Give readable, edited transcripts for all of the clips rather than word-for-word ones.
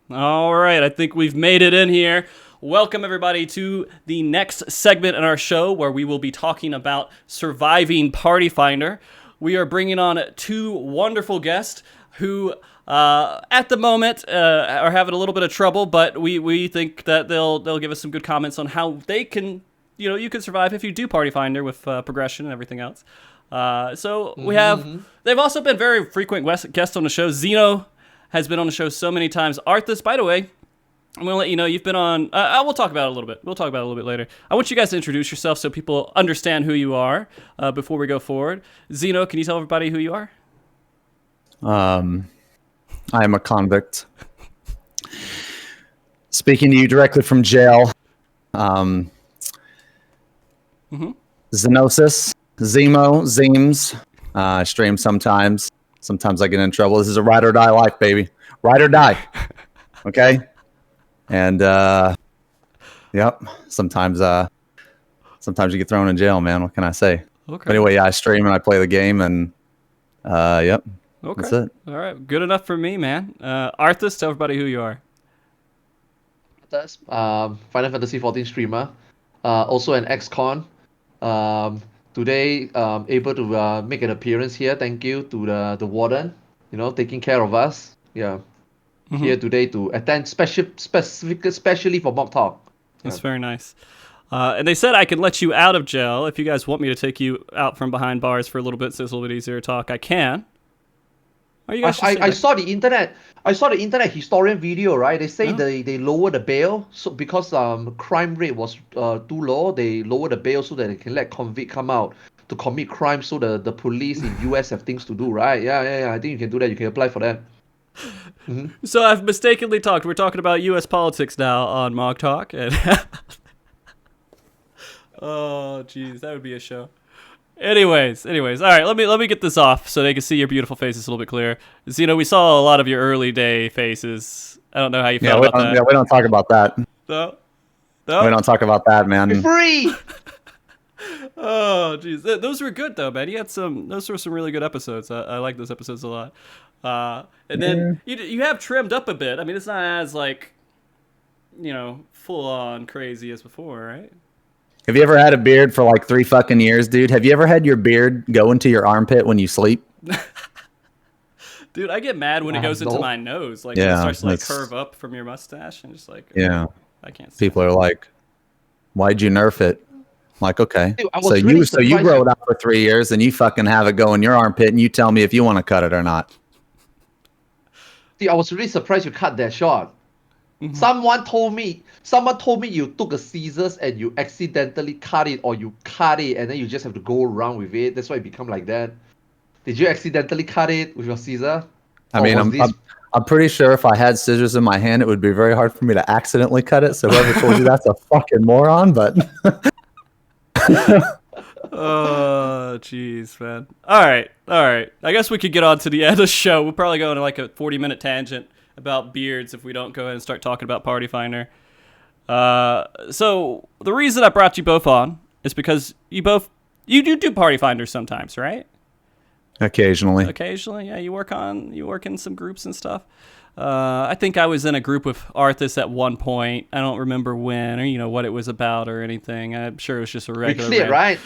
All right, I think we've made it in here. Welcome, everybody, to the next segment in our show where we will be talking about surviving Party Finder. We are bringing on two wonderful guests who, at the moment, are having a little bit of trouble, but we think that they'll give us some good comments on how they can, you can survive if you do Party Finder with progression and everything else. We have, they've also been very frequent guests on the show. Xeno has been on the show so many times. Arthars, by the way, I'm going to let you know you've been on... we'll talk about it a little bit. We'll talk about it a little bit later. I want you guys to introduce yourself so people understand who you are before we go forward. Xeno, can you tell everybody who you are? I am a convict. Speaking to you directly from jail. Xenosys, Zemo, Zeems. I stream sometimes. Sometimes I get in trouble. This is a ride or die life, baby. Ride or die. Okay? And, yep. Sometimes you get thrown in jail, man. What can I say? Okay. But anyway, yeah, I stream and I play the game, and, yep. Okay. That's it. All right. Good enough for me, man. Arthars, tell everybody who you are. Arthars, Final Fantasy XIV streamer. Also an ex-con. Today, able to make an appearance here. Thank you to the warden, taking care of us. Yeah. Here today to attend especially for MogTalk. That's very nice. And they said I can let you out of jail if you guys want me to take you out from behind bars for a little bit so it's a little bit easier to talk. I can. Are you guys I saw the internet. I saw the internet historian video, right? They say they lower the bail so because crime rate was too low. They lower the bail so that they can let convict come out to commit crime. So the police in US have things to do, right? Yeah. I think you can do that. You can apply for that. So I've mistakenly talked. We're talking about U.S. politics now on MogTalk. And oh, jeez, that would be a show. Anyways, all right. Let me get this off so they can see your beautiful faces a little bit clearer. So, we saw a lot of your early day faces. I don't know how you felt about that. Yeah, we don't talk about that. No? We don't talk about that, man. You're free. Oh, jeez, those were good though, man. You had those were some really good episodes. I like those episodes a lot. And then you have trimmed up a bit. I mean, it's not as full on crazy as before, right? Have you ever had a beard for like 3 fucking years, dude? Have you ever had your beard go into your armpit when you sleep? Dude, I get mad when it goes into my nose. Like, it starts to curve up from your mustache and just like, I can't see. People are like, why'd you nerf it? I'm like, okay. Dude, so you grow it out for 3 years and you fucking have it go in your armpit and you tell me if you want to cut it or not. Dude, I was really surprised you cut that short. Someone told me you took a scissors and you accidentally cut it, or you cut it and then you just have to go around with it. That's why it become like that. Did you accidentally cut it with your scissor? I mean, I'm pretty sure if I had scissors in my hand, it would be very hard for me to accidentally cut it. So whoever told you that's a fucking moron, but... Oh, jeez, man. All right. I guess we could get on to the end of the show. We'll probably go into like a 40-minute tangent about beards if we don't go ahead and start talking about Party Finder. So the reason I brought you both on is because you do Party Finder sometimes, right? Occasionally, yeah. You work in some groups and stuff. I think I was in a group with Arthars at one point. I don't remember when or what it was about or anything. I'm sure it was just a regular. We cleared, right?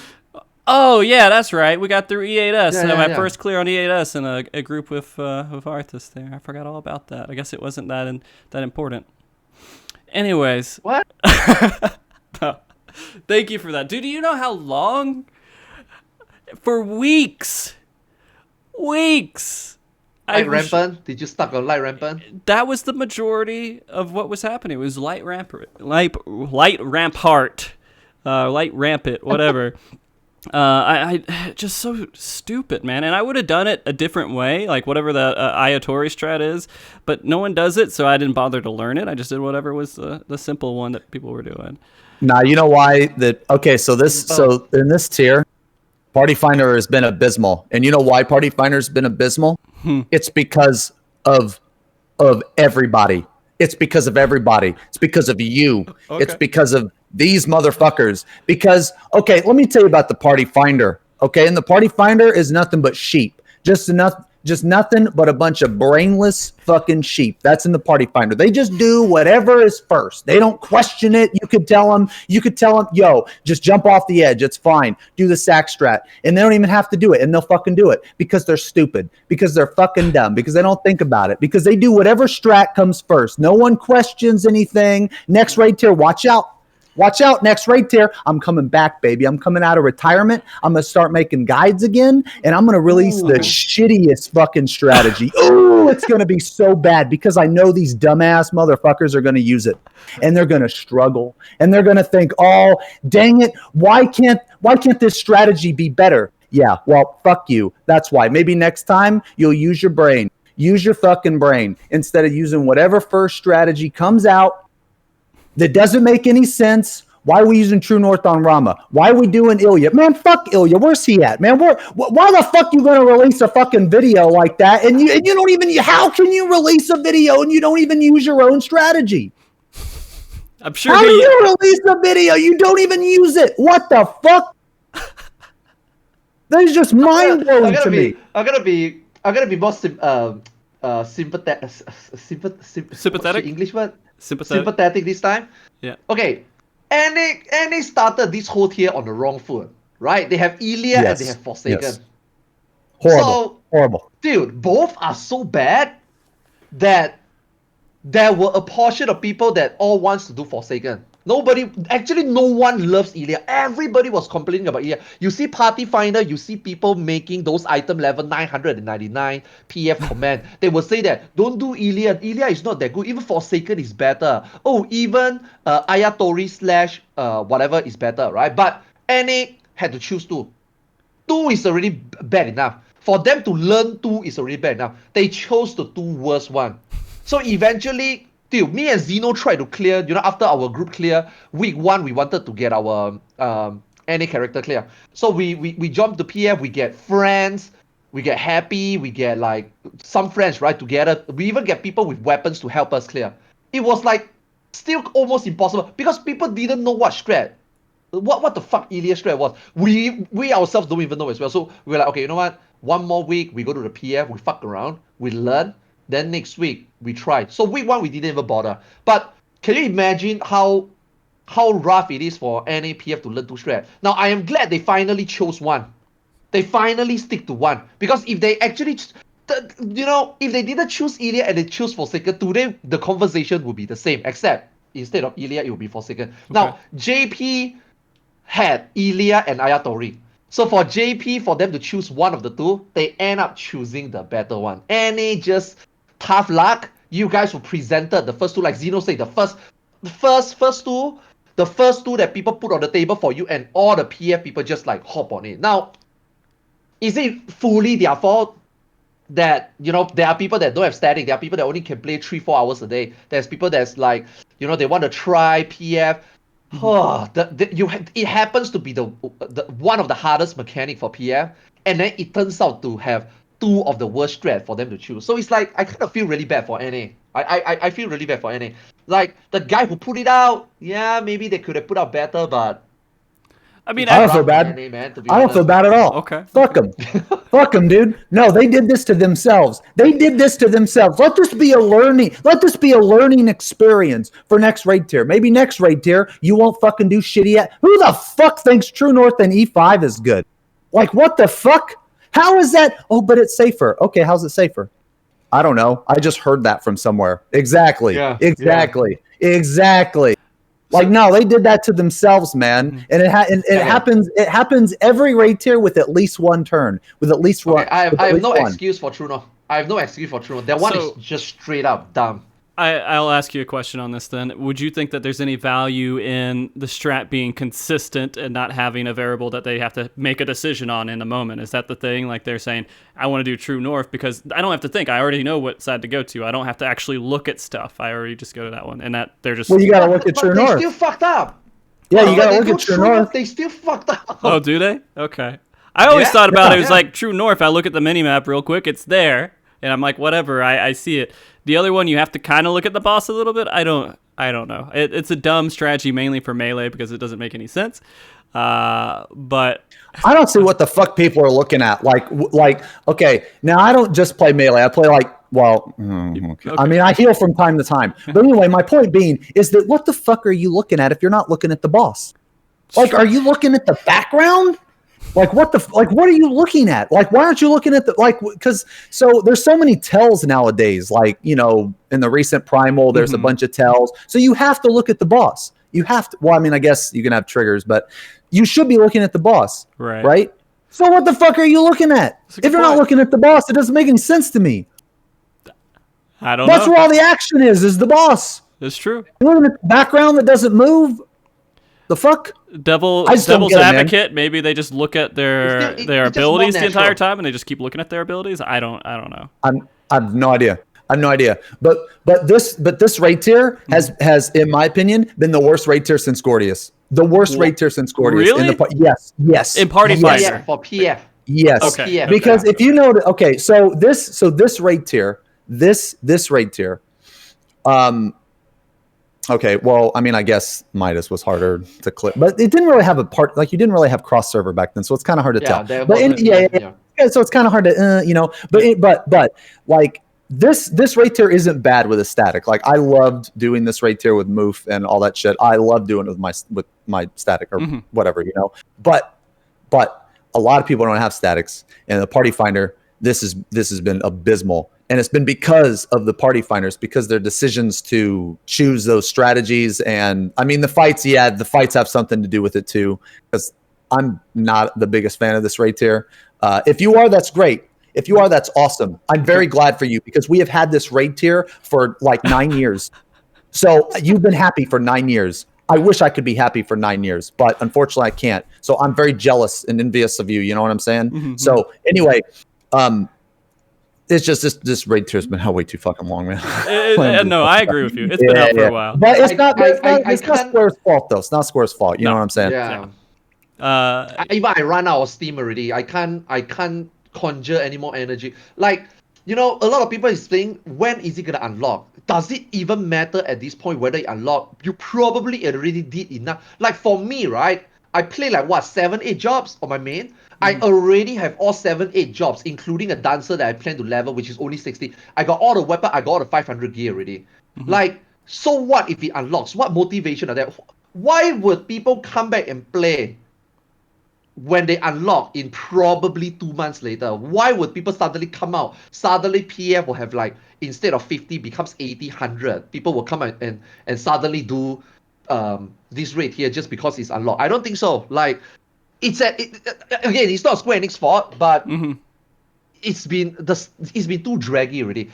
Oh yeah, that's right. We got through E8S. My first clear on E8S in a group with Arthars there. I forgot all about that. I guess it wasn't that important. Anyways, what? Thank you for that, dude. Do you know how long? For weeks. Light rampant? Did you stuck on light rampant? That was the majority of what was happening. It was light rampant, whatever. I just so stupid, man. And I would have done it a different way, like whatever the Ayatori strat is, but no one does it, so I didn't bother to learn it. I just did whatever was the simple one that people were doing. Now, you know why that? Okay, so in this tier, Party Finder has been abysmal, and you know why Party Finder has been abysmal? It's because of everybody. It's because of everybody. It's because of you. Okay. It's because of these motherfuckers. Because, okay, let me tell you about the Party Finder. Okay, and the Party Finder is nothing but sheep. Just enough Just nothing but a bunch of brainless fucking sheep. That's in the party finder. They just do whatever is first. They don't question it. You could tell them, yo, just jump off the edge. It's fine. Do the sack strat. And they don't even have to do it. And they'll fucking do it because they're stupid, because they're fucking dumb, because they don't think about it, because they do whatever strat comes first. No one questions anything. Next raid tier, watch out. Watch out, next raid tier. I'm coming back, baby. I'm coming out of retirement. I'm going to start making guides again, and I'm going to release the shittiest fucking strategy. Oh, it's going to be so bad because I know these dumbass motherfuckers are going to use it, and they're going to struggle, and they're going to think, oh, dang it, why can't this strategy be better? Yeah, well, fuck you. That's why. Maybe next time you'll use your brain. Use your fucking brain instead of using whatever first strategy comes out that doesn't make any sense. Why are we using True North on Rama? Why are we doing Ilya? Man, fuck Ilya. Where's he at, man? Why the fuck you gonna release a fucking video like that? And you don't even. How can you release a video and you don't even use your own strategy? I'm sure. How do you release a video? You don't even use it. What the fuck? That is just mind blowing to me. I'm gonna be more sympathetic. Sympathetic? English word. Sympathetic. Sympathetic this time. Yeah. Okay. NA started this whole tier on the wrong foot, right? They have Ilya and they have Forsaken. Yes. Horrible. Dude, both are so bad that there were a portion of people that all wants to do Forsaken. No one loves Ilya. Everybody was complaining about Ilya. You see Party Finder, you see people making those item level 999 PF command. They will say that, don't do Ilya. Ilya is not that good. Even Forsaken is better. Oh, even Ayatori / whatever is better, right? But NA had to choose 2. 2 is already bad enough. For them to learn 2 is already bad enough. They chose the 2 worst one. So eventually, dude, me and Xeno tried to clear, after our group clear, week 1, we wanted to get our NA character clear. So we jump to PF, we get friends, we get happy, we get like some friends, right, together. We even get people with weapons to help us clear. It was like still almost impossible because people didn't know what strat. What the fuck Ilya strat was. We ourselves don't even know as well. So we were like, okay, you know what? One more week, we go to the PF, we fuck around, we learn. Then next week, we tried. So week 1, we didn't even bother. But can you imagine how rough it is for NAPF to learn 2 strat? Now, I am glad they finally chose 1. They finally stick to 1. Because if they actually, if they didn't choose Ilya and they choose Forsaken, today the conversation would be the same. Except, instead of Ilya, it would be Forsaken. Okay. Now, JP had Ilya and Ayatori. So for JP, for them to choose one of the 2, they end up choosing the better one. NA just... tough luck. You guys were presented the first 2, like Xeno said, the first 2 that people put on the table for you, and all the PF people just like hop on it. Now, is it fully their fault that there are people that don't have static? There are people that only can play 3-4 hours a day. There's people that's like they want to try PF. It happens to be the one of the hardest mechanic for PF, and then it turns out to have 2 of the worst strat for them to choose. So it's like I kind of feel really bad for NA. I feel really bad for NA. Like the guy who put it out, yeah, maybe they could have put out better, but I mean, I don't feel bad. NA, man, I don't feel bad at all. Okay. Fuck them. Fuck them, dude. No, they did this to themselves. Let this be a learning experience for next raid tier. Maybe next raid tier you won't fucking do shitty at. Who the fuck thinks True North and E5 is good? Like, what the fuck? How is that? Oh, but it's safer. Okay, how's it safer? I don't know. I just heard that from somewhere. Exactly. Yeah, exactly. Yeah. Exactly. Like, no, they did that to themselves, man. And it happens. It happens every raid tier with at least 1 turn. With at least one. I have no excuse for True North. That one is just straight up dumb. I'll ask you a question on this then. Would you think that there's any value in the strat being consistent and not having a variable that they have to make a decision on in the moment? Is that the thing? Like they're saying, I want to do True North because I don't have to think. I already know what side to go to. I don't have to actually look at stuff. I already just go to that one. And that they're just... Well, you got to look at True North. They still fucked up. Yeah, you got to look at True North. They still fucked up. Oh, do they? Okay. I always thought about it was like True North. I look at the minimap real quick. It's there. And I'm like, whatever, I see it. The other one, you have to kind of look at the boss a little bit. I don't I don't know. It's a dumb strategy mainly for melee because it doesn't make any sense. But I don't see what the fuck people are looking at. Like, okay, now I don't just play melee. I play okay. I mean, I heal from time to time. But anyway, my point being is that what the fuck are you looking at if you're not looking at the boss? Like, are you looking at the background? Like, what are you looking at? Like, why aren't you looking at because there's so many tells nowadays. Like, in the recent Primal, there's a bunch of tells. So you have to look at the boss. You have to. Well, I mean, I guess you can have triggers, but you should be looking at the boss, right? So what the fuck are you looking at? If you're not looking at the boss, it doesn't make any sense to me. I don't know. That's where all the action is the boss. It's true. You're looking at the background that doesn't move. The fuck? Devil's advocate. Maybe they just look at their abilities the entire time, and they just keep looking at their abilities. I don't know. I have no idea. But this raid tier has, in my opinion, been the worst raid tier since Gordius. The worst raid tier since Gordius. Really? Yes. In Party Finder. Yeah, for PF. Yes. Okay. Because if you know, so this raid tier, this raid tier, okay, well, I mean, I guess Midas was harder to clip, but it didn't really have you didn't really have cross server back then, so it's kind of hard to tell. So it's kind of hard to, but like this raid tier isn't bad with a static. Like, I loved doing this raid tier with Moof and all that shit. I love doing it with my static or whatever, But a lot of people don't have statics, and the Party Finder, this has been abysmal. And it's been because of the Party Finders, because their decisions to choose those strategies. And I mean, the fights have something to do with it too, because I'm not the biggest fan of this raid tier. If you are, that's great. If you are, that's awesome. I'm very glad for you, because we have had this raid tier for like 9 years. So you've been happy for 9 years. I wish I could be happy for 9 years, but unfortunately I can't. So I'm very jealous and envious of you. You know what I'm saying? Mm-hmm. So anyway, it's just this raid tier has been way too fucking long, man. No, I agree with you. It's been out for a while. But it's not Square's fault, though. It's not Square's fault. You know what I'm saying? Yeah. Even I run out of steam already. I can't conjure any more energy. Like, a lot of people is saying, when is it gonna unlock? Does it even matter at this point whether it unlock? You probably already did enough. Like, for me, right? I play 7-8 jobs on my main. I already have all 7-8 jobs, including a dancer that I plan to level, which is only 60. I got all the weapon, I got all the 500 gear already. So what if it unlocks? What motivation are there? Why would people come back and play when they unlock in probably 2 months later? Why would people suddenly come out? Suddenly PF will have instead of 50 becomes 80, 100. People will come out and suddenly do this raid here just because it's unlocked. I don't think so. Again, it's not Square Enix fault, but it's been too draggy already.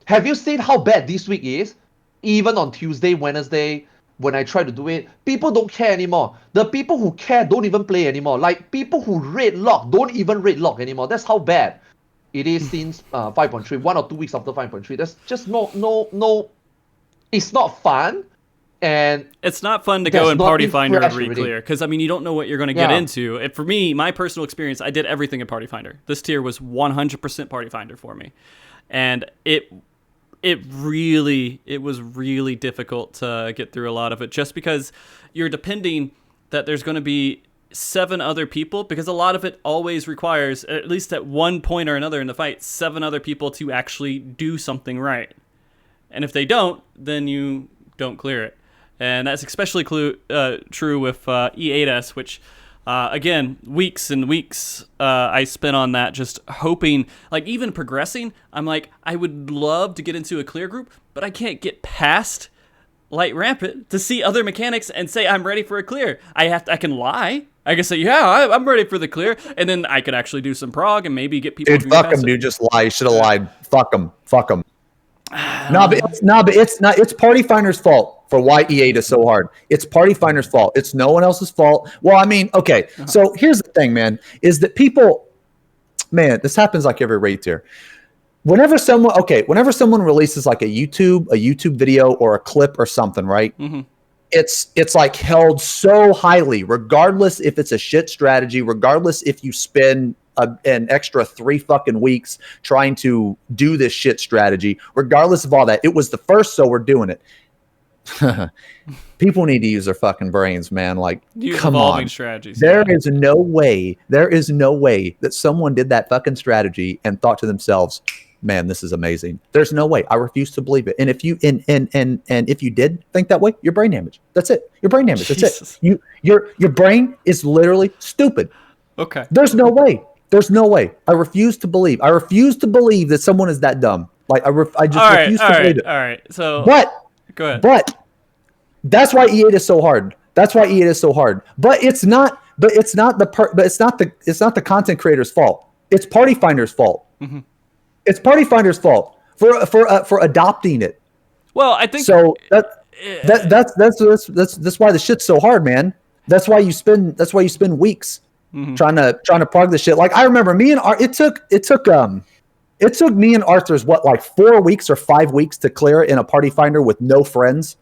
Have you seen how bad this week is? Even on Tuesday, Wednesday, when I try to do it, people don't care anymore. The people who care don't even play anymore. People who raid lock don't even raid lock anymore. That's how bad it is since 5.3, 1 or 2 weeks after 5.3. That's just no. It's not fun. And it's not fun to go in Party Finder and re-clear, because you don't know what you're going to get into. And for me, my personal experience, I did everything in Party Finder. This tier was 100% Party Finder for me, and it was really difficult to get through a lot of it, just because you're depending that there's going to be 7 other people, because a lot of it always requires, at least at one point or another in the fight, 7 other people to actually do something right. And if they don't, then you don't clear it. And that's especially true with E8S, which, again, weeks and weeks I spent on that, just hoping, even progressing. I'm I would love to get into a clear group, but I can't get past Light Rampant to see other mechanics and say I'm ready for a clear. I can lie. I can say, yeah, I'm ready for the clear, and then I could actually do some prog and maybe get people. Dude, fuck him, dude. Just lie. You should have lied. Fuck him. But it's not. It's Party Finder's fault for why E8 is so hard. It's Party Finder's fault. It's no one else's fault. Well, okay. So here's the thing, man, is that people, man, this happens every raid tier. Whenever someone releases a YouTube video or a clip or something, right? Mm-hmm. It's held so highly, regardless if it's a shit strategy, regardless if you spend an extra 3 fucking weeks trying to do this shit strategy, regardless of all that. It was the first, so we're doing it. People need to use their fucking brains, man. Like, Use come evolving on. strategies. There is no way that someone did that fucking strategy and thought to themselves, man, this is amazing. There's no way. I refuse to believe it. And if you and if you did think that way, you're brain damaged. That's it. You're brain damaged. That's it. Your brain is literally stupid. Okay. There's no way. There's no way. I refuse to believe. I refuse to believe that someone is that dumb. Like I just refuse to believe it. All right. So go ahead. But that's why E8 is so hard. That's why E8 is so hard. But it's not the content creator's fault. It's Party Finder's fault. Mm-hmm. It's Party Finder's fault for adopting it. Well, I think so. That's why the shit's so hard, man. That's why you spend weeks trying to plug this shit. Like I remember it took me and Arthars like 4 weeks or 5 weeks to clear it in a Party Finder with no friends,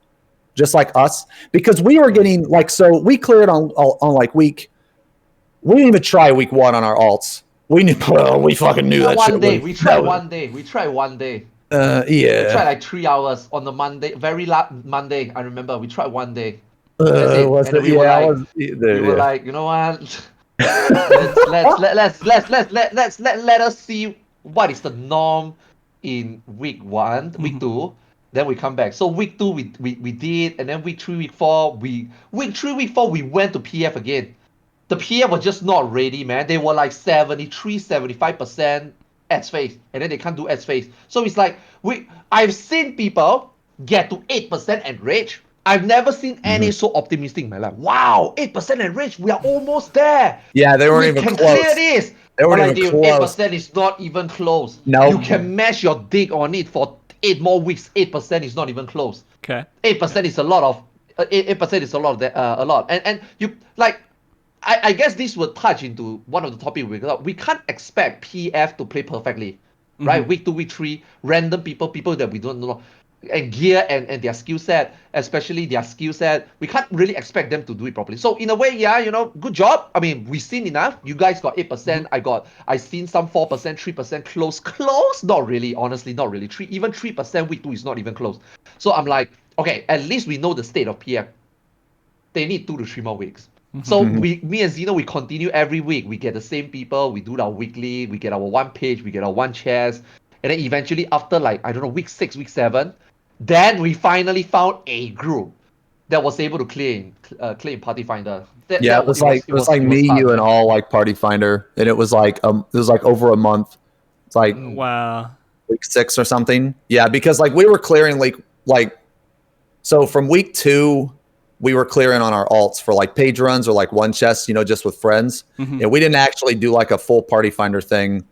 just like us, because we were getting like, so we cleared on like week. We didn't even try week 1 on our alts. We fucking knew that shit. We tried one day. Yeah. We tried like 3 hours on the Monday, very last Monday. I remember we tried one day. We were like, you know what? let us see what is the norm in week 1, week 2. Then we come back. So week 2 we did, and then week 3, week 4 we went to PF again. The PF was just not ready, man. They were like 73-75% ads phase, and then they can't do ads phase. So it's like I've seen people get to 8% enrage. I've never seen any so optimistic in my life. Wow, 8% enrage, we are almost there. Yeah, they weren't even close. Clear this. They weren't even close. 8% is not even close. No. You can mash your dick on it for 8 more weeks. 8% is not even close. Okay. 8% is a lot of 8% is a lot of that, a lot. And you like, I guess this will touch into one of the topics we can't expect PF to play perfectly, right? Week 2, week 3, random people that we don't know, and gear and their skill set, especially their skill set, we can't really expect them to do it properly. So in a way, yeah, good job. I mean, we've seen enough. You guys got 8%. I seen some 4%, 3% close. Not really, honestly, not really. Even 3% week 2 is not even close. So I'm like, okay, at least we know the state of PF. They need 2 to 3 more weeks. So me and Xeno, we continue every week. We get the same people. We do our weekly. We get our 1 page. We get our 1 chest. And then eventually after week 6, week 7, then we finally found a group that was able to clear in Party Finder. It was like me, you, and all like Party Finder, and it was like over a month. It's like wow, week 6 or something. Yeah, because like we were clearing like so from week 2. We were clearing on our alts for like page runs or like 1 chest, just with friends. And we didn't actually do like a full Party Finder thing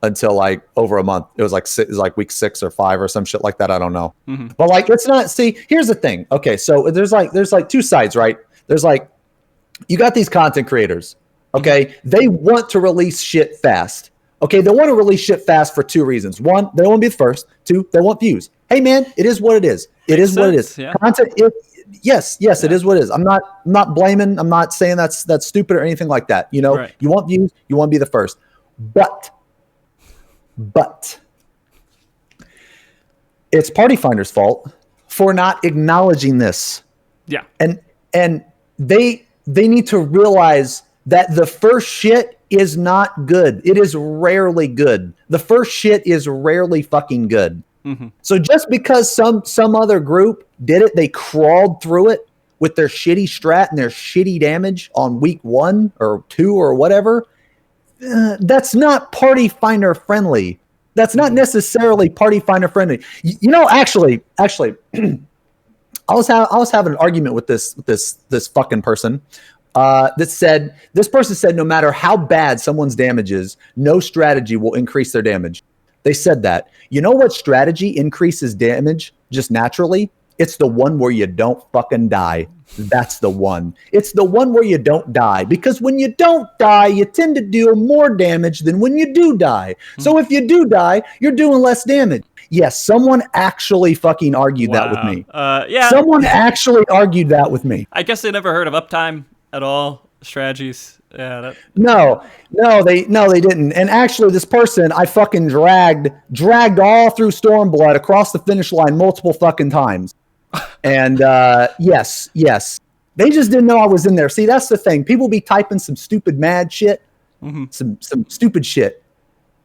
until like over a month. It was like week 6 or 5 or some shit like that. I don't know. But like, it's not, see, here's the thing. Okay. So there's like 2 sides, right? There's like, you got these content creators. Okay. They want to release shit fast. Okay. They want to release shit fast for 2 reasons. 1, they want to be the first. 2, they want views. Hey man, it is what it is. It is what it is. Yeah. Content, Yes, it is what it is. I'm not blaming. I'm not saying that's stupid or anything like that. Right. You want views, you want to be the first. But it's Party Finder's fault for not acknowledging this. Yeah. And they need to realize that the first shit is not good. It is rarely good. The first shit is rarely fucking good. So just because some other group did it, they crawled through it with their shitty strat and their shitty damage on week 1 or 2 or whatever, that's not Party Finder friendly. That's not necessarily Party Finder friendly. Actually, I was having an argument with this fucking person. This person said no matter how bad someone's damage is, no strategy will increase their damage. They said that. You know what strategy increases damage just naturally? It's the one where you don't fucking die. That's the one. It's the one where you don't die. Because when you don't die, you tend to do more damage than when you do die. So if you do die, you're doing less damage. Yes, someone actually fucking argued that with me. Yeah. Someone actually argued that with me. I guess they never heard of uptime at all. Strategies. Yeah. No, they didn't. And actually, this person I fucking dragged all through Stormblood across the finish line multiple fucking times. And yes, they just didn't know I was in there. See, that's the thing. People be typing some stupid mad shit, some stupid shit.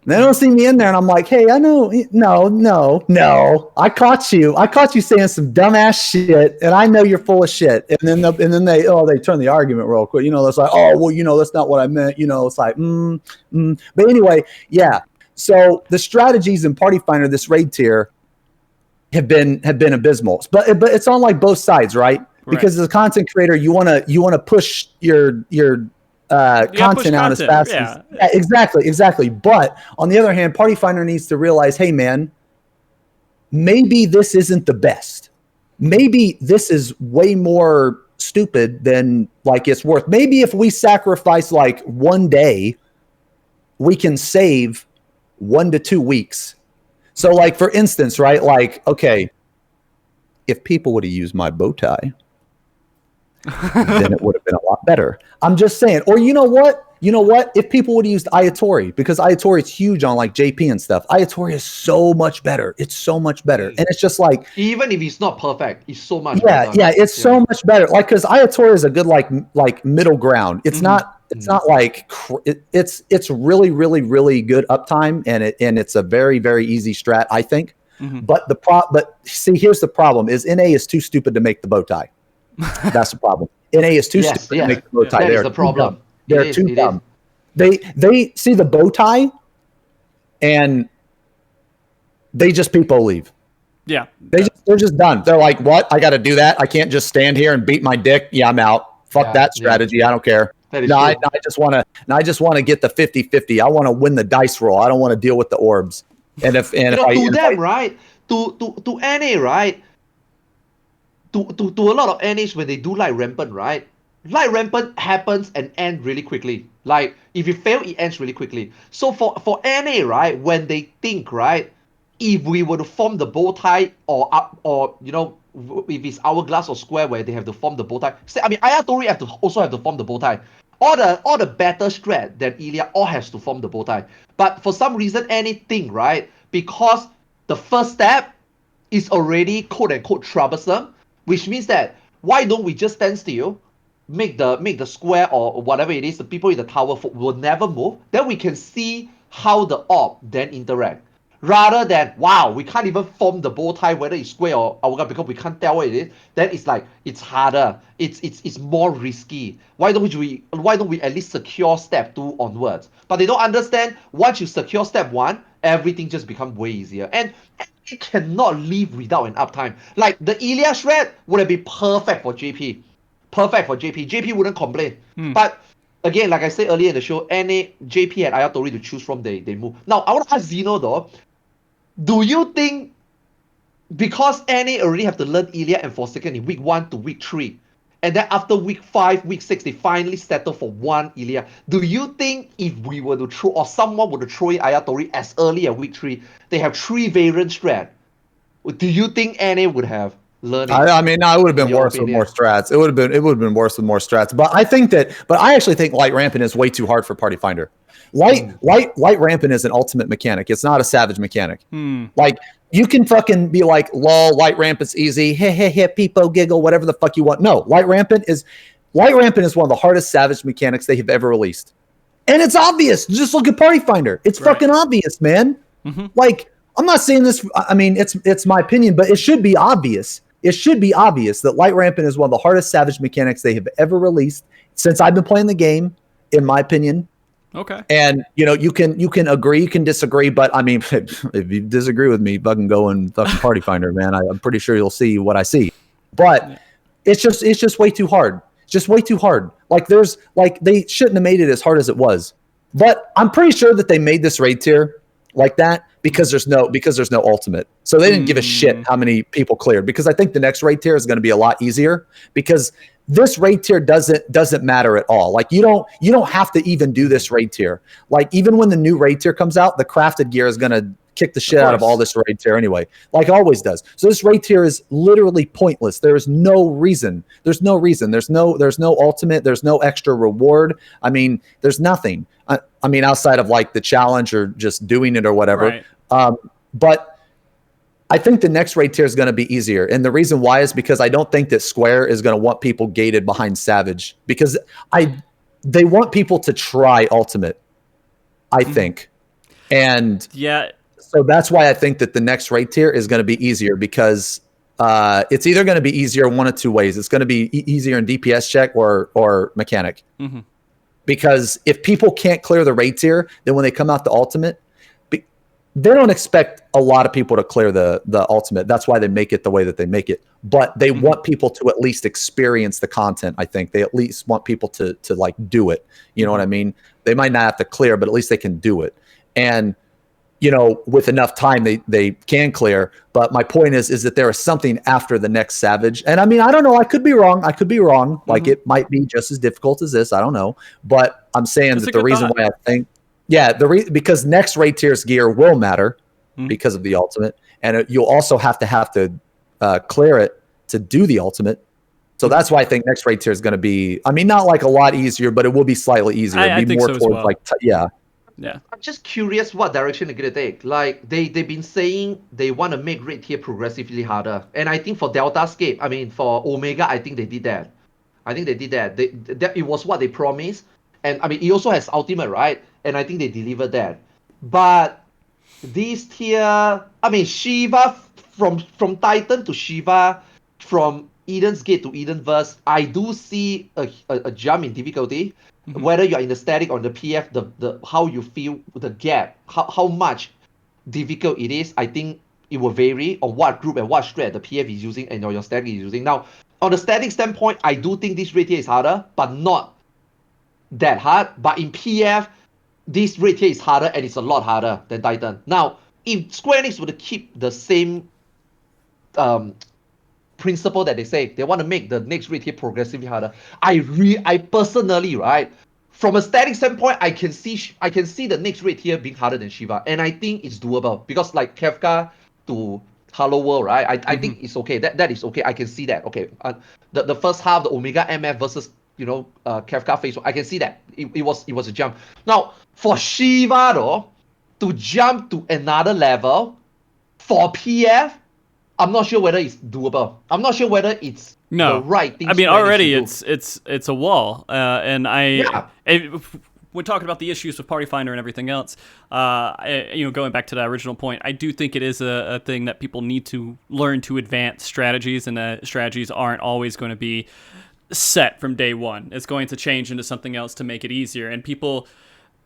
And they don't see me in there, and I'm like, hey, I know, no, I caught you saying some dumbass shit, and I know you're full of shit. And then they turn the argument real quick. It's like, oh, well, that's not what I meant. It's like, But anyway, yeah. So the strategies in Party Finder, this raid tier, have been abysmal, but it's on like both sides, right? Because as a content creator, you want to push your content out as fast as exactly. But on the other hand, Party Finder needs to realize, hey man, maybe this isn't the best. Maybe this is way more stupid than like it's worth. Maybe if we sacrifice like one day, we can save 1 to 2 weeks. So like, for instance, right? Like, okay, if people would have used my bow tie, then it would have been a lot better. I'm just saying. Or you know what? If people would have used Ayatori, because Ayatori is huge on like JP and stuff. Ayatori is so much better. It's so much better. And it's just like, even if it's not perfect, it's so much better. Yeah, it's so much better. Like, because Ayatori is a good like middle ground. It's not like it's really, really, really good uptime, and it's a very, very easy strat, I think. But see, here's the problem: is NA is too stupid to make the bow tie. That's the problem. NA is too stupid to make the bow tie. That is the problem. They're too dumb. They see the bow tie, and they just people leave. Yeah, they're just done. They're like, what? I got to do that. I can't just stand here and beat my dick. Yeah, I'm out. Fuck that strategy. I don't care. No, I just want to get the 50-50. I want to win the dice roll. I don't want to deal with the orbs. And if right, to NA, right, to a lot of NAs when they do light rampant, right, light rampant happens and ends really quickly. Like if you fail, it ends really quickly. So for NA, right, when they think, right, if we were to form the bow tie or if it's hourglass or square where they have to form the bow tie. I mean, Ayatori also have to form the bow tie. All the better strat than Ilya all has to form the bow tie. But for some reason, anything, right? Because the first step is already quote unquote troublesome, which means that why don't we just stand still, make the square or whatever it is, the people in the tower will never move. Then we can see how the orb then interact. Rather than, wow, we can't even form the bow tie, whether it's square or hourglass, because we can't tell what it is. Then it's like, it's harder. It's more risky. Why don't we at least secure step 2 onwards? But they don't understand, once you secure step 1, everything just becomes way easier. And it cannot live without an uptime. Like the Ilya shred would have been perfect for JP. JP wouldn't complain. But again, like I said earlier in the show, NA, JP and Ayatori to choose from, they move. Now, I want to ask Xeno though, do you think because NA already have to learn Ilya and Forsaken in week 1 to week 3, and then after week 5, week 6, they finally settle for 1 Ilya, do you think if we were to throw, or someone were to throw in Ayatori as early as week 3, they have 3 variant strat, do you think NA would have learned it? I mean, no, it would have been worse with more strats. It would have been worse with more strats. But I actually think Light Rampant is way too hard for Party Finder. Light Rampant is an ultimate mechanic. It's not a savage mechanic. Like, you can fucking be like, lol, Light Rampant's easy, heh, people giggle, whatever the fuck you want. No, Light Rampant is one of the hardest savage mechanics they have ever released. And it's obvious. Just look at Party Finder. It's fucking obvious, man. Like, I'm not saying this, I mean, it's my opinion, but it should be obvious. It should be obvious that Light Rampant is one of the hardest savage mechanics they have ever released since I've been playing the game, in my opinion. Okay. And you can agree, you can disagree, but I mean, if you disagree with me, fucking go and fucking Party Finder, man. I'm pretty sure you'll see what I see. But it's just way too hard. Just way too hard. Like they shouldn't have made it as hard as it was. But I'm pretty sure that they made this raid tier like that because there's no ultimate. So they didn't give a shit how many people cleared, because I think the next raid tier is going to be a lot easier, because this raid tier doesn't matter at all. Like you don't have to even do this raid tier. Like even when the new raid tier comes out, the crafted gear is going to kick the shit out of all this raid tier anyway, like it always does. So this raid tier is literally pointless. There is no reason. There's no ultimate. There's no extra reward. I mean, there's nothing. I mean, outside of like the challenge or just doing it or whatever. Right. But I think the next raid tier is going to be easier. And the reason why is because I don't think that Square is going to want people gated behind Savage, because they want people to try Ultimate, I think. And yeah, so that's why I think that the next raid tier is going to be easier, because it's either going to be easier one of two ways. It's going to be easier in DPS check or mechanic. Because if people can't clear the raid tier, then when they come out the Ultimate, they don't expect a lot of people to clear the Ultimate. That's why they make it the way that they make it. But they want people to at least experience the content, I think. They at least want people to like do it. You know what I mean? They might not have to clear, but at least they can do it. And, you know, with enough time, they can clear. But my point is that there is something after the next Savage. And I mean, I don't know. I could be wrong. Like, it might be just as difficult as this. I don't know. But I'm saying that the reason why I think, because next raid tier's gear will matter because of the Ultimate. And you'll also have to clear it to do the Ultimate. So that's why I think next raid tier is going to be, I mean, not like a lot easier, but it will be slightly easier. I It'll be think more so as towards well. like, Yeah. I'm just curious what direction they're gonna take. Like they've been saying they want to make raid tier progressively harder, and I think for Deltascape, I mean for Omega, I think they did that. That it was what they promised, and I mean it also has Ultimate, right? And I think they delivered that. But this tier, I mean Shiva from Titan to Shiva, from Eden's Gate to Edenverse, I do see a jump in difficulty. Whether you're in the static or the PF, the how you feel the gap, how much difficult it is, I think it will vary on what group and what strat the PF is using and your static is using. Now, on the static standpoint, I do think this raid tier is harder, but not that hard. But in PF, this raid tier is harder and it's a lot harder than Titan. Now, if Square Enix were to keep the same principle that they say, they want to make the next raid tier progressively harder. I personally, right, from a static standpoint, I can see the next raid tier being harder than Shiva, and I think it's doable because like Kefka to Hello World, right? I think it's okay. That is okay. I can see that. Okay, the first half, the Omega MF versus Kefka phase 1, I can see that it was a jump. Now for Shiva though, to jump to another level for PF, I'm not sure whether it's doable. I'm not sure whether it's the right thing. I mean, already it's a wall, and when talking about the issues with Party Finder and everything else, going back to that original point, I do think it is a thing that people need to learn to advance strategies, and that strategies aren't always going to be set from day one. It's going to change into something else to make it easier, and people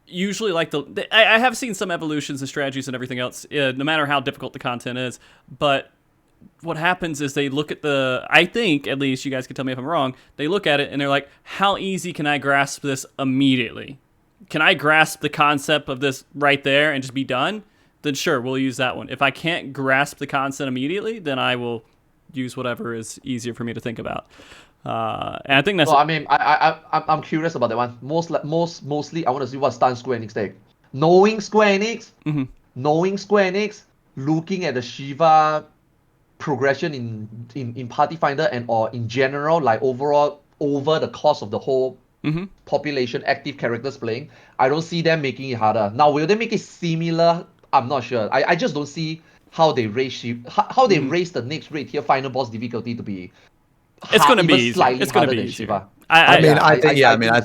usually like I have seen some evolutions in strategies and everything else, no matter how difficult the content is, but what happens is they look at I think, at least, you guys can tell me if I'm wrong, they look at it and they're like, how easy can I grasp this immediately? Can I grasp the concept of this right there and just be done? Then sure, we'll use that one. If I can't grasp the concept immediately, then I will use whatever is easier for me to think about. And I think that's... No, I mean, I'm curious about that one. Mostly, I want to see what stance Square Enix take. Knowing Square Enix, looking at the Shiva progression in Party Finder and or in general, like overall over the course of the whole population, active characters playing, I don't see them making it harder. Now, will they make it similar? I'm not sure. I just don't see how they raise the next raid tier final boss difficulty to be. It's going to be easier. It's going to be easier. I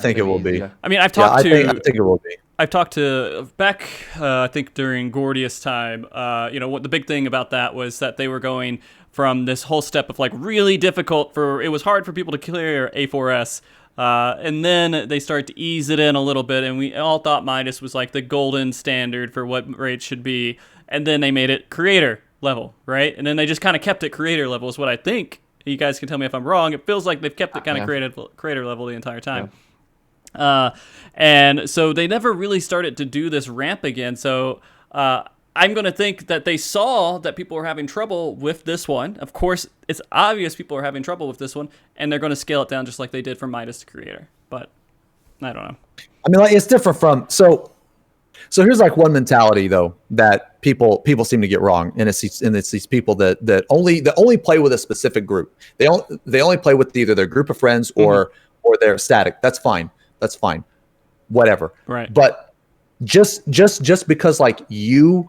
think it will be. I mean, I think it will be. I've talked to back, I think during Gordius time, what the big thing about that was that they were going from this whole step of like really difficult it was hard for people to clear A4S. And then they start to ease it in a little bit, and we all thought Midas was like the golden standard for what raids should be. And then they made it creator level, right? And then they just kind of kept it creator level is what I think. You guys can tell me if I'm wrong. It feels like they've kept it kind of creator level the entire time. Yeah. And so they never really started to do this ramp again. So I'm going to think that they saw that people were having trouble with this one. Of course, it's obvious people are having trouble with this one, and they're going to scale it down just like they did from Midas to Creator. But I don't know. I mean, like, it's different from... So here's like one mentality, though, that people seem to get wrong, and it's these people that only play with a specific group. They only play with either their group of friends or their static. That's fine. Whatever. Right. But just because like you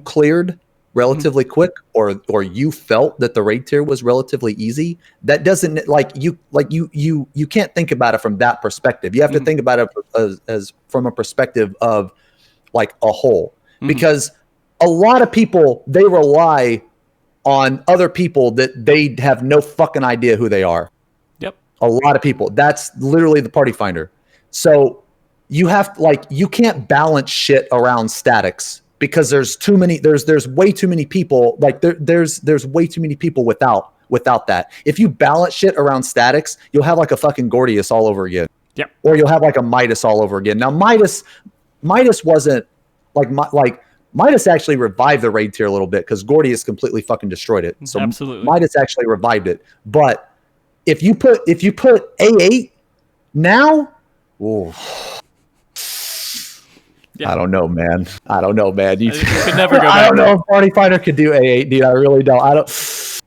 cleared relatively quick, or you felt that the raid tier was relatively easy, that doesn't you can't think about it from that perspective. You have to think about it as from a perspective of like a whole, because a lot of people, they rely on other people that they have no fucking idea who they are. Yep. A lot of people. That's literally the party finder. So you have you can't balance shit around statics, because there's too many. There's way too many people. Like there's way too many people without that. If you balance shit around statics, you'll have like a fucking Gordius all over again. Yep. Or you'll have like a Midas all over again. Now Midas wasn't Midas actually revived the raid tier a little bit, because Gordius completely fucking destroyed it. So absolutely, Midas actually revived it. But if you put A8 now, ooh. Yeah. I don't know, man. You could never go back. I don't know if Party Finder could do A8, dude. I really don't.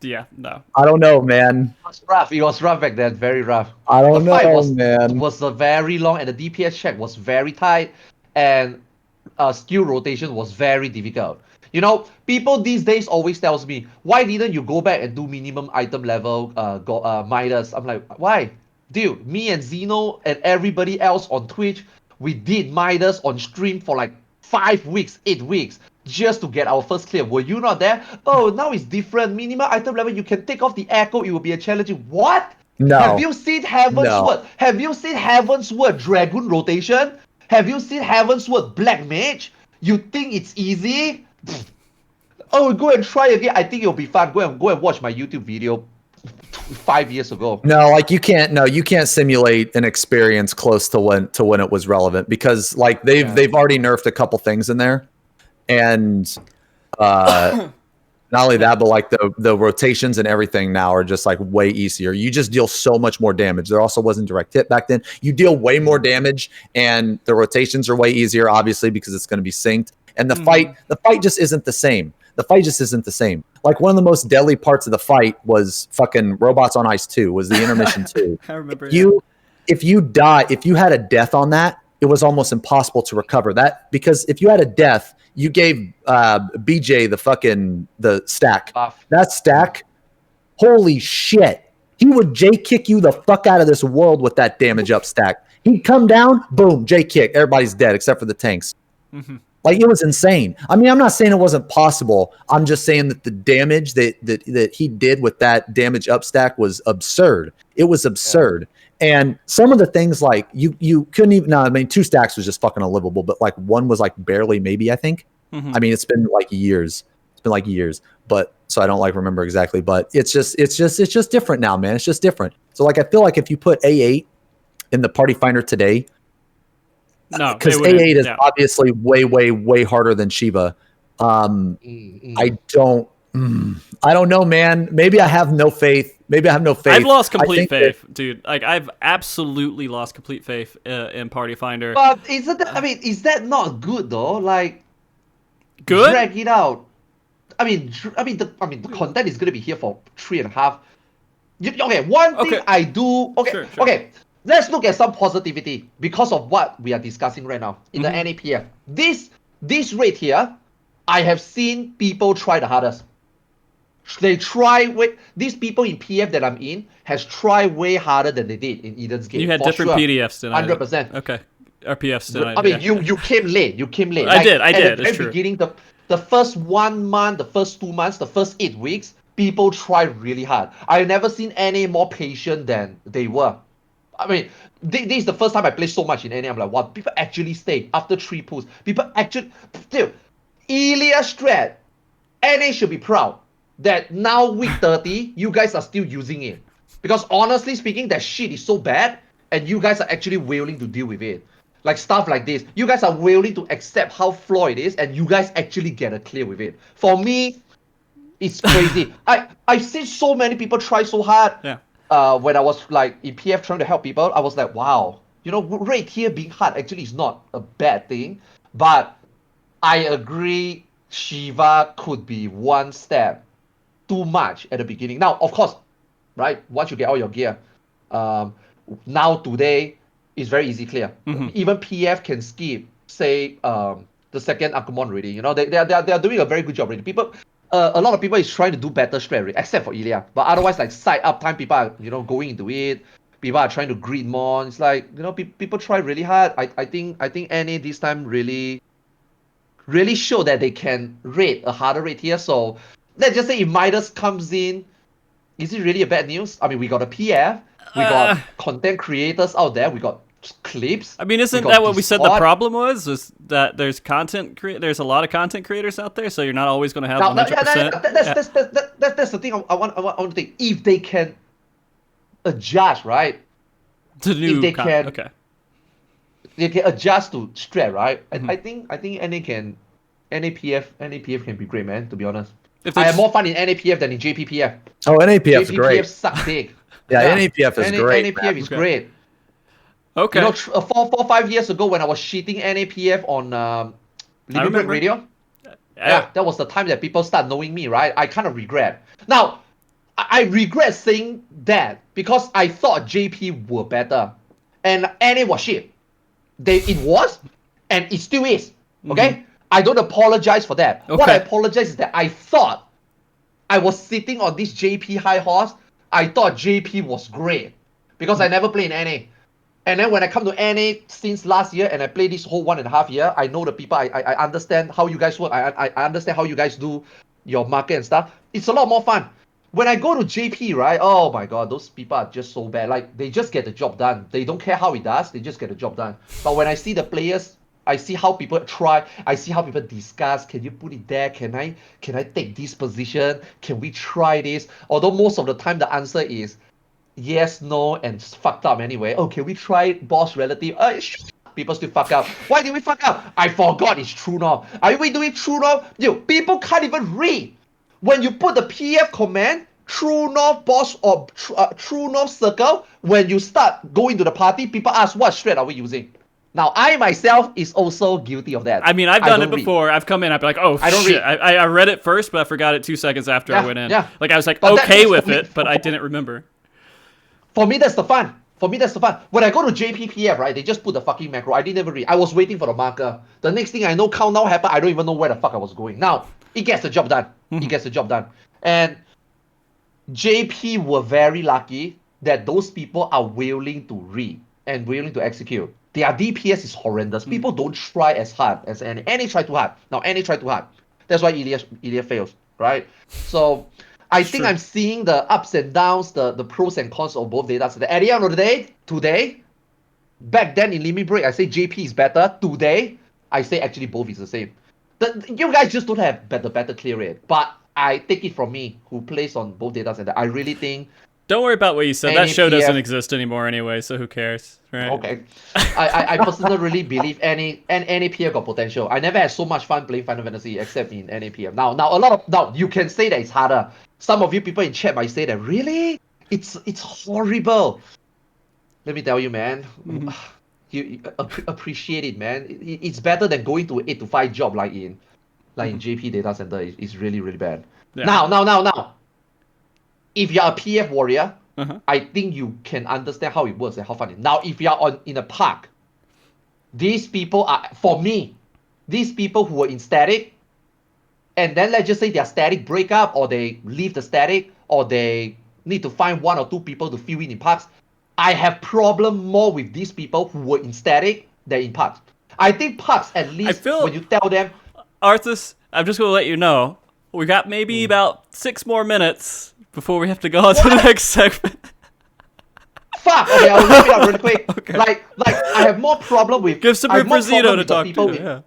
Yeah, no. I don't know, man. It was rough. It was rough back then. Very rough. I don't know, man. It was very long, and the DPS check was very tight, and skill rotation was very difficult. You know, people these days always tells me, why didn't you go back and do minimum item level Midas? I'm like, why? Dude, me and Xeno and everybody else on Twitch, we did Midas on stream for like 5 weeks, 8 weeks, just to get our first clear. Were you not there? Oh, now it's different. Minimum item level, you can take off the echo, it will be a challenging. What? No. Have you seen Heaven's Word? Have you seen Heaven's Word Dragoon rotation? Have you seen Heaven's Word Black Mage? You think it's easy? Oh, go and try again. I think it'll be fun. Go and watch my YouTube video 5 years ago. No, like you can't simulate an experience close to when it was relevant, because like they've already nerfed a couple things in there, and not only that, but like the rotations and everything now are just like way easier. You just deal so much more damage. There also wasn't direct hit back then. You deal way more damage, and the rotations are way easier, obviously, because it's going to be synced. And the fight just isn't the same. The fight just isn't the same. Like one of the most deadly parts of the fight was fucking Robots on Ice 2, was the intermission 2. I remember. If you had a death on that, it was almost impossible to recover that, because if you had a death, you gave BJ the stack. That stack, holy shit. He would J kick you the fuck out of this world with that damage up stack. He'd come down, boom, J kick. Everybody's dead except for the tanks. Like, it was insane. I mean, I'm not saying it wasn't possible. I'm just saying that the damage that he did with that damage up stack was absurd. It was absurd. Yeah. And some of the things, like, you couldn't even... No, I mean, 2 stacks was just fucking unlivable, but, like, 1 was, like, barely maybe, I think. I mean, it's been, like, years. But... So I don't, like, remember exactly. But it's just different now, man. It's just different. So, like, I feel like if you put A8 in the Party Finder today... No, because A8 is obviously way, way, way harder than Shiva. I don't know, man. Maybe I have no faith. I've lost complete faith, dude. Like, I've absolutely lost complete faith in Party Finder. But is that not good though? Like, good? Drag it out. I mean, the content is gonna be here for 3.5. Okay, one thing I do. Okay, sure. Okay. Let's look at some positivity because of what we are discussing right now in the NAPF. This rate here, I have seen people try the hardest. These people in PF that I'm in has tried way harder than they did in Eden's Gate. You had different PDFs tonight. 100%. Okay. Or PFs tonight. I mean, you came late. I did. At the very beginning, the first 1 month, the first 2 months, the first 8 weeks, people tried really hard. I've never seen any more patient than they were. I mean, this is the first time I played so much in NA. I'm like, wow, people actually stay after 3 pulls. People actually... Dude, Ilya Strat, NA should be proud that now week 30, you guys are still using it. Because honestly speaking, that shit is so bad, and you guys are actually willing to deal with it. Like, stuff like this. You guys are willing to accept how flawed it is, and you guys actually get a clear with it. For me, it's crazy. I've seen so many people try so hard. Yeah. When I was like in PF trying to help people, I was like, wow, you know, rate here being hard actually is not a bad thing. But I agree, Shiva could be one step too much at the beginning. Now, of course, right, once you get all your gear, now today is very easy clear. Even PF can skip, say, the second Agumon already. You know, they are doing a very good job already. People, a lot of people is trying to do better strat already, except for Ilya. But otherwise, like side uptime, people are going into it. People are trying to greed more. It's like people try really hard. I think NA this time really show that they can rate a harder rate here. So let's just say if Midas comes in, is it really a bad news? I mean, we got a PF, we got content creators out there, we got clips. I mean, isn't that what we said the problem was that there's there's a lot of content creators out there, so you're not always going to have 100%. That's the thing I want to think. If they can adjust, right? To new if they can adjust to strat, right? I think NAPF can be great, man, to be honest. I have more fun in NAPF than in JPPF. Oh, NAPF is great. JPPF sucks dick. Yeah, NAPF is great. NAPF is great. Okay. You know, 5 years ago when I was shitting NAPF on Living Break Radio, yeah, that was the time that people start knowing me, right? I kind of regret. Now, I regret saying that because I thought JP were better, and NA was shit. It was, and it still is. Okay, I don't apologize for that. Okay. What I apologize is that I thought I was sitting on this JP high horse. I thought JP was great because I never played in NA. And then when I come to NA since last year and I play this whole 1.5 year, I know the people, I understand how you guys work, I understand how you guys do your market and stuff. It's a lot more fun. When I go to JP, right, oh my god, those people are just so bad. Like, they just get the job done. They don't care how it does, they just get the job done. But when I see the players, I see how people try, I see how people discuss, can you put it there, can I take this position, can we try this? Although most of the time the answer is yes, no, and it's fucked up anyway. Oh, can we try boss relative? People still fuck up. Why did we fuck up? I forgot it's true now. Are we doing true now? People can't even read. When you put the PF command, true north boss or true north circle, when you start going to the party, people ask what strat are we using? Now, I myself is also guilty of that. I mean, I've done it before. I've come in, I'd be like, oh, shit. I read it first, but I forgot it 2 seconds after I went in. Yeah. Like, I was like, okay with it, but I didn't remember. For me, that's the fun. When I go to JPPF, right, they just put the fucking macro. I didn't even read. I was waiting for the marker. The next thing I know, countdown happened. I don't even know where the fuck I was going. Now, it gets the job done. And JP were very lucky that those people are willing to read and willing to execute. Their DPS is horrendous. People don't try as hard as NA. NA try too hard. Now, NA try too hard. That's why Ilya fails, right? So I think I'm seeing the ups and downs, the pros and cons of both data sets. At the end of the day, today, back then in Limit Break, I say JP is better. Today, I say actually both is the same. You guys just don't have better clear rate. But I take it from me, who plays on both data sets. I really think... Don't worry about what you said. That show doesn't exist anymore anyway, so who cares, right? Okay. I personally really believe NAPF got potential. I never had so much fun playing Final Fantasy except in NAPF. Now you can say that it's harder. Some of you people in chat might say that, really? It's horrible. Let me tell you, man. You appreciate it, man. It's better than going to 8 to 5 job like in JP data center. It's really, really bad. Yeah. Now. If you're a PF warrior, I think you can understand how it works and how fun it is. Now, if you're in a park, these people are, for me, these people who are in static, and then let's just say their static break up, or they leave the static, or they need to find 1 or 2 people to fill in parks. I have problem more with these people who were in static than in parks. I think parks, at least, when you tell them... Arthars, I'm just going to let you know, we got maybe about 6 more minutes before we have to go on to the next segment. Fuck! Okay, I'll wrap it up really quick. Okay. Like I have more problem with... Give some room for Zeno to talk to.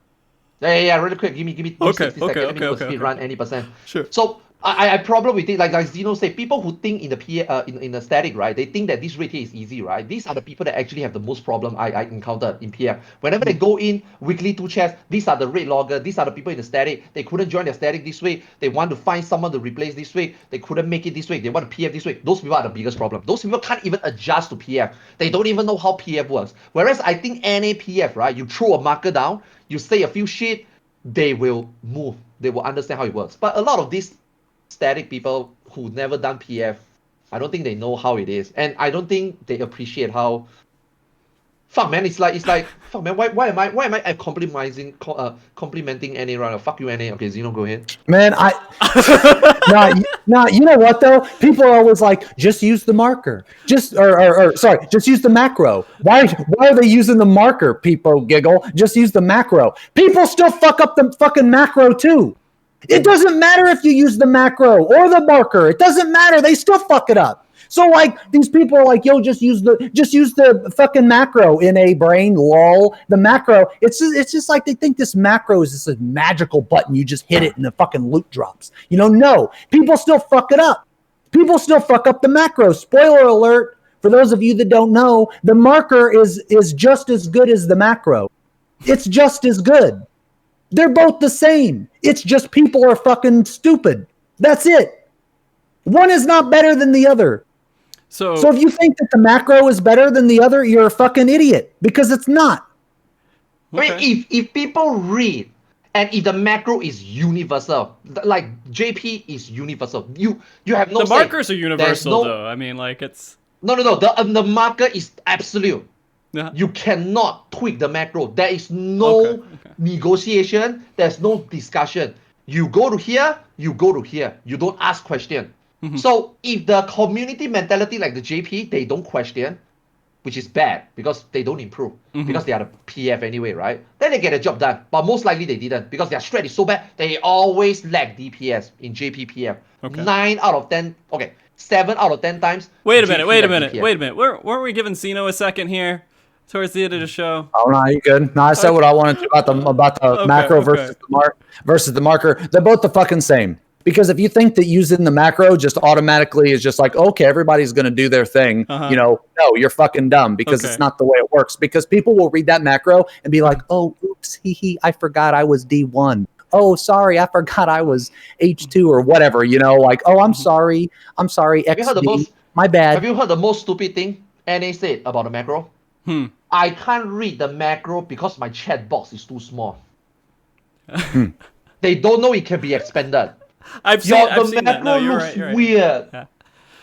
Yeah, really quick. Give me 60 seconds. Let me go speed run any percent. Sure. So I have problem with it. Like Zeno said, people who think in the in the static, right? They think that this rate here is easy, right? These are the people that actually have the most problem I encountered in PF. Whenever they go in weekly 2 chests, these are the rate logger. These are the people in the static. They couldn't join their static this week. They want to find someone to replace this week. They couldn't make it this week. They want to PF this week. Those people are the biggest problem. Those people can't even adjust to PF. They don't even know how PF works. Whereas I think NA PF, right? You throw a marker down, you say a few shit, they will move. They will understand how it works. But a lot of these static people who never done PF, I don't think they know how it is. And I don't think they appreciate how Fuck man, it's like fuck man. Why am I complimenting NA right now? Fuck you NA. Okay, Xeno, go ahead. Man, you know what though? People are always like, just use the marker. Just use the macro. Why are they using the marker? People giggle. Just use the macro. People still fuck up the fucking macro too. It doesn't matter if you use the macro or the marker. It doesn't matter. They still fuck it up. So like these people are like, yo, just use the fucking macro in a brain. Lol. The macro. It's just like they think this macro is this magical button. You just hit it and the fucking loot drops. No. People still fuck it up. People still fuck up the macro. Spoiler alert. For those of you that don't know, the marker is just as good as the macro. It's just as good. They're both the same. It's just people are fucking stupid. That's it. One is not better than the other. So if you think that the macro is better than the other, you're a fucking idiot because it's not. Okay. I mean, if people read and if the macro is universal, like JP is universal, you have no. The markers are universal though. I mean, like it's. No. The marker is absolute. Yeah. You cannot tweak the macro. There is no negotiation. There's no discussion. You go to here, you go to here. You don't ask question. Mm-hmm. So if the community mentality like the JP, they don't question, which is bad because they don't improve. Mm-hmm. Because they are the PF anyway, right? Then they get the job done. But most likely they didn't because their strat is so bad. They always lack DPS in JP PF. Okay. 9 out of 10. Okay. 7 out of 10 times. Wait a minute. Weren't we giving Xeno a second here? Towards the end of the show. Oh no, you good? No, I said what I wanted to about the macro versus the marker. They're both the fucking same. Because if you think that using the macro just automatically is just like, okay, everybody's going to do their thing, no, you're fucking dumb because it's not the way it works. Because people will read that macro and be like, oh, oops, I forgot I was D1. Oh, sorry, I forgot I was H2 or whatever, like, oh, I'm sorry, XD, my bad. Have you heard the most stupid thing NA said about the macro? I can't read the macro because my chat box is too small. They don't know it can be expanded. I've seen the macro that. No, looks right. weird. Yeah.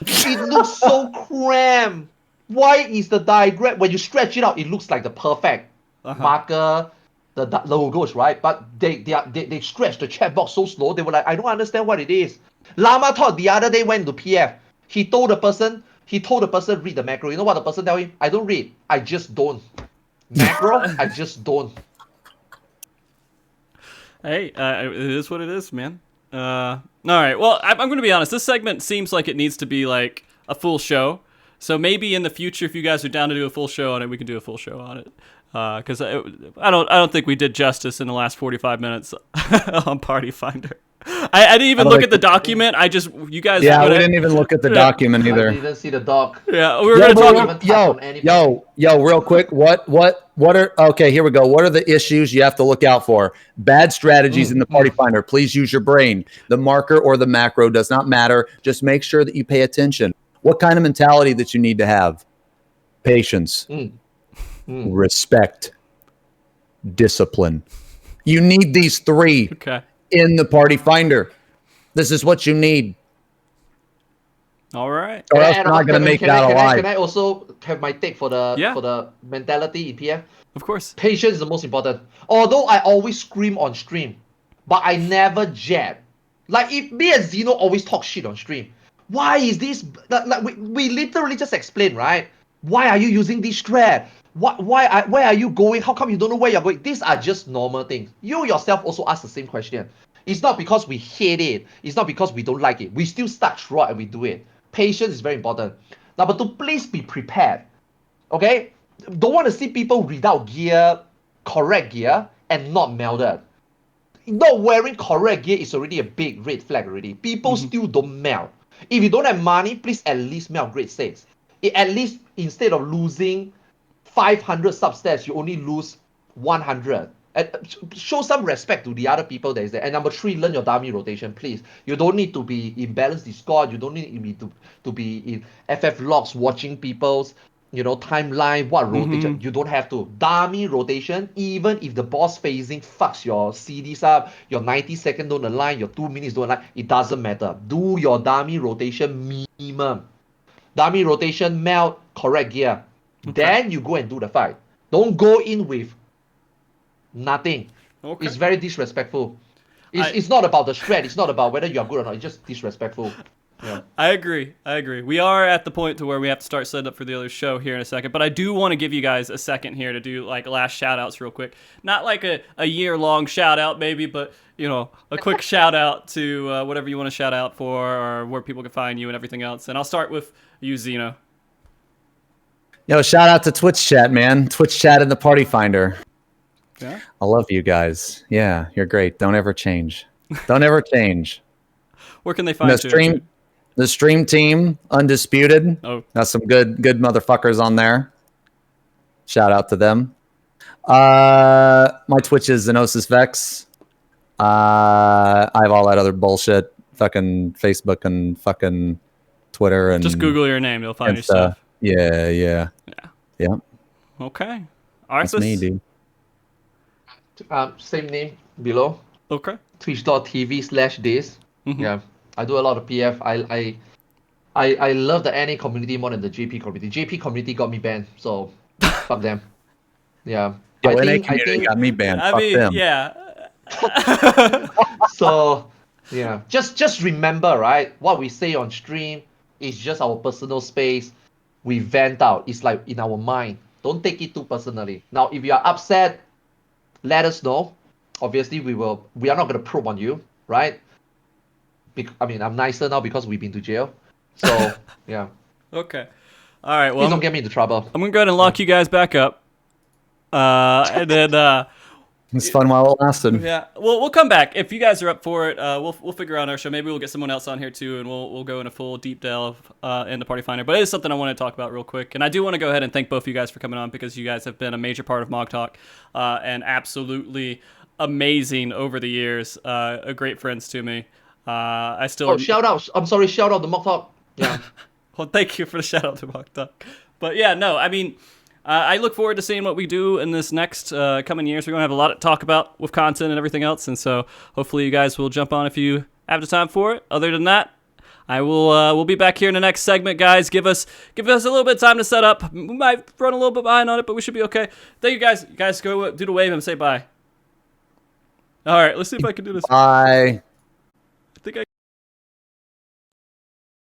It looks so cramped. Why is the diagram, when you stretch it out, it looks like the perfect marker, the logos, right? But they stretch the chat box so slow, they were like, I don't understand what it is. Llama Todd the other day went to PF. He told the person read the macro. You know what the person tell him? I don't read. I just don't. Macro, I just don't. Hey, it is what it is, man. All right. Well, I'm going to be honest. This segment seems like it needs to be like a full show. So maybe in the future, if you guys are down to do a full show on it, we can do a full show on it. Because I don't think we did justice in the last 45 minutes on Party Finder. I didn't even look at the document. You guys. Yeah, we didn't even look at the document either. I didn't see the doc. Yeah, we were going to talk. Yo, real quick. What are? Okay, here we go. What are the issues you have to look out for? Bad strategies in the Party Finder. Please use your brain. The marker or the macro does not matter. Just make sure that you pay attention. What kind of mentality that you need to have? Patience, respect, discipline. You need these three. Okay. In the Party Finder. This is what you need. All right. Or else you're not going to make it out alive. Can I also have my take for the mentality in PF? Of course. Patience is the most important. Although I always scream on stream, but I never jab. Like if me and Xeno always talk shit on stream. Why is this? Like we literally just explain, right? Why are you using this strat? Where are you going? How come you don't know where you're going? These are just normal things. You yourself also ask the same question. It's not because we hate it. It's not because we don't like it. We still start throughout and we do it. Patience is very important. Number two, please be prepared. Okay? Don't want to see people without gear, correct gear, and not melded. Not wearing correct gear is already a big red flag already. People still don't meld. If you don't have money, please at least meld grade 6. At least instead of losing 500 substats, you only lose 100. And show some respect to the other people that is there. And number 3, learn your dummy rotation, please. You don't need to be in balanced Discord. You don't need to be in FF logs watching people's timeline, what rotation. You don't have to. Dummy rotation, even if the boss phasing fucks your CDs up, your 90 seconds don't align, your 2 minutes don't align, it doesn't matter. Do your dummy rotation minimum. Dummy rotation, melt, correct gear. Okay. Then you go and do the fight. Don't go in with nothing. Okay. It's very disrespectful. It's not about the strat. It's not about whether you are good or not. It's just disrespectful. Yeah. I agree. We are at the point to where we have to start setting up for the other show here in a second, but I do want to give you guys a second here to do like last shout outs real quick. Not like a year-long shout out maybe, but you know, a quick shout out to whatever you want to shout out for or where people can find you and everything else. And I'll start with you, Xeno. Yo, shout out to Twitch chat, man. Twitch chat and the Party Finder. Yeah. I love you guys. Yeah, you're great. Don't ever change. Don't ever change. Where can they find you? The stream team, undisputed. Oh. Got some good motherfuckers on there. Shout out to them. My Twitch is Xenosys Vex. I have all that other bullshit. Fucking Facebook and fucking Twitter and just Google your name, you'll find your stuff. Yeah. Okay. That's me, dude. Same name below. Okay. Twitch.tv/this. Mm-hmm. Yeah. I do a lot of PF. I love the NA community more than the JP community. JP community got me banned, so fuck them. Yeah. Yo, NA community got me banned. Fuck them. Yeah. So yeah. Just remember, right? What we say on stream is just our personal space. We vent out. It's like in our mind. Don't take it too personally. Now, if you are upset, let us know. Obviously, we are not gonna probe on you, right? I'm nicer now because we've been to jail. So, yeah. Okay. All right. Well, please don't get me into trouble. I'm going to go ahead and lock you guys back up. And then... it's fun while it lasted. Yeah. We'll come back. If you guys are up for it, we'll figure out our show. Maybe we'll get someone else on here too, and we'll go in a full deep delve into Party Finder. But it is something I want to talk about real quick. And I do want to go ahead and thank both of you guys for coming on because you guys have been a major part of MogTalk and absolutely amazing over the years. Great friends to me. I still. Shout out! I'm sorry, shout out the MogTalk. Yeah. Well, thank you for the shout out to MogTalk. But yeah, no, I mean, I look forward to seeing what we do in this next coming years. We're gonna have a lot to talk about with content and everything else, and so hopefully you guys will jump on if you have the time for it. Other than that, I will. We'll be back here in the next segment, guys. Give us a little bit of time to set up. We might run a little bit behind on it, but we should be okay. Thank you, guys. You guys go do the wave and say bye. All right, let's see if I can do this. Bye.